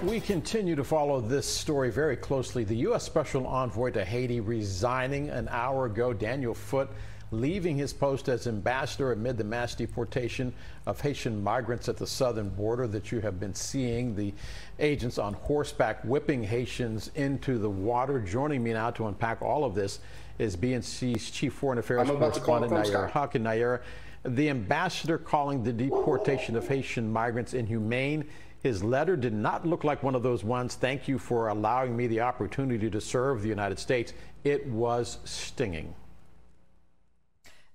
We continue to follow this story very closely. The U.S. Special Envoy to Haiti resigning an hour ago. Daniel Foote leaving his post as ambassador amid the mass deportation of Haitian migrants at the southern border that you have been seeing. The agents on horseback whipping Haitians into the water. Joining me now to unpack all of this is BNC's Chief Foreign Affairs Correspondent Nayyera Haq. And Nayyera, the ambassador calling the deportation of Haitian migrants inhumane. His letter did not look like one of those ones, "Thank you for allowing me the opportunity to serve the United States." It was stinging.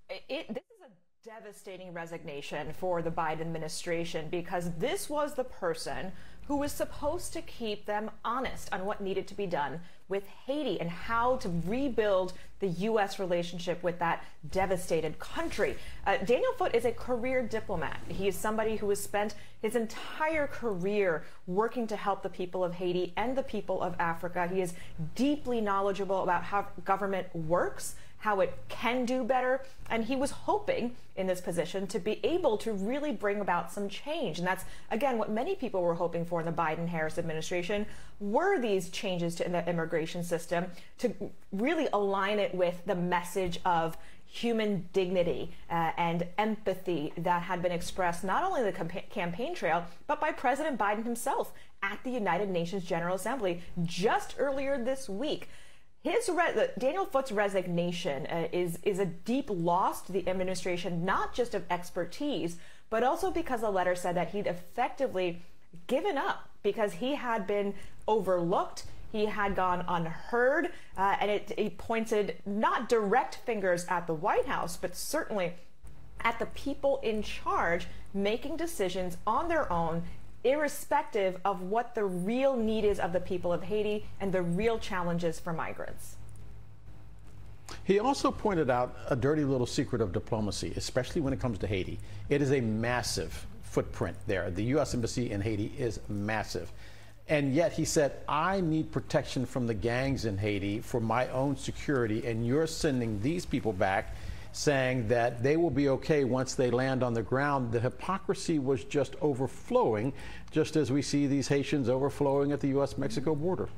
This is a devastating resignation for the Biden administration, because this was the person who was supposed to keep them honest on what needed to be done with Haiti and how to rebuild the U.S. relationship with that devastated country. Daniel Foote is a career diplomat. He is somebody who has spent his entire career working to help the people of Haiti and the people of Africa. He is deeply knowledgeable about how government works, how it can do better, and he was hoping in this position to be able to really bring about some change. And that's, again, what many people were hoping for in the Biden-Harris administration, were these changes to the immigration system to really align it with the message of human dignity and empathy that had been expressed not only in the campaign trail, but by President Biden himself at the United Nations General Assembly just earlier this week. Daniel Foote's resignation is a deep loss to the administration, not just of expertise, but also because the letter said that he'd effectively given up because he had been overlooked, he had gone unheard, and it pointed not direct fingers at the White House, but certainly at the people in charge making decisions on their own, irrespective of what the real need is of the people of Haiti and the real challenges for migrants. He also pointed out a dirty little secret of diplomacy, especially when it comes to Haiti. It is a massive footprint there. The U.S. Embassy in Haiti is massive. And yet he said, I need protection from the gangs in Haiti for my own security, and you're sending these people back saying that they will be okay once they land on the ground. The hypocrisy was just overflowing, just as we see these Haitians overflowing at the U.S.-Mexico border.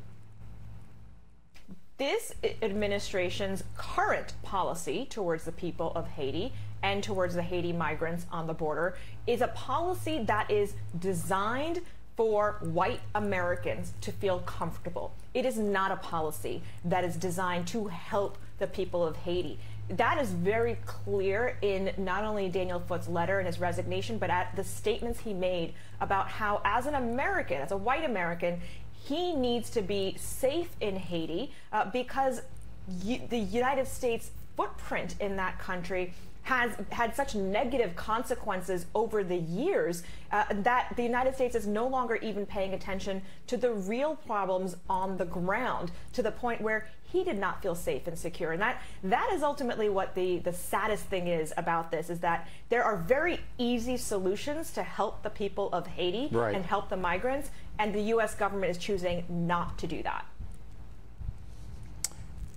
This administration's current policy towards the people of Haiti and towards the Haiti migrants on the border is a policy that is designed for white Americans to feel comfortable. It is not a policy that is designed to help the people of Haiti. That is very clear in not only Daniel Foote's letter and his resignation, but at the statements he made about how, as an American, as a white American, he needs to be safe in Haiti because the United States footprint in that country has had such negative consequences over the years that the United States is no longer even paying attention to the real problems on the ground, to the point where he did not feel safe and secure. And that is ultimately what the saddest thing is about this, is that there are very easy solutions to help the people of Haiti and help the migrants, and the U.S. government is choosing not to do that.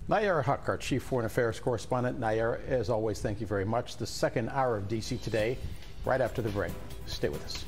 Nayyera Haq, our Chief Foreign Affairs Correspondent. Nayyera, as always, thank you very much. The second hour of DC Today, right after the break. Stay with us.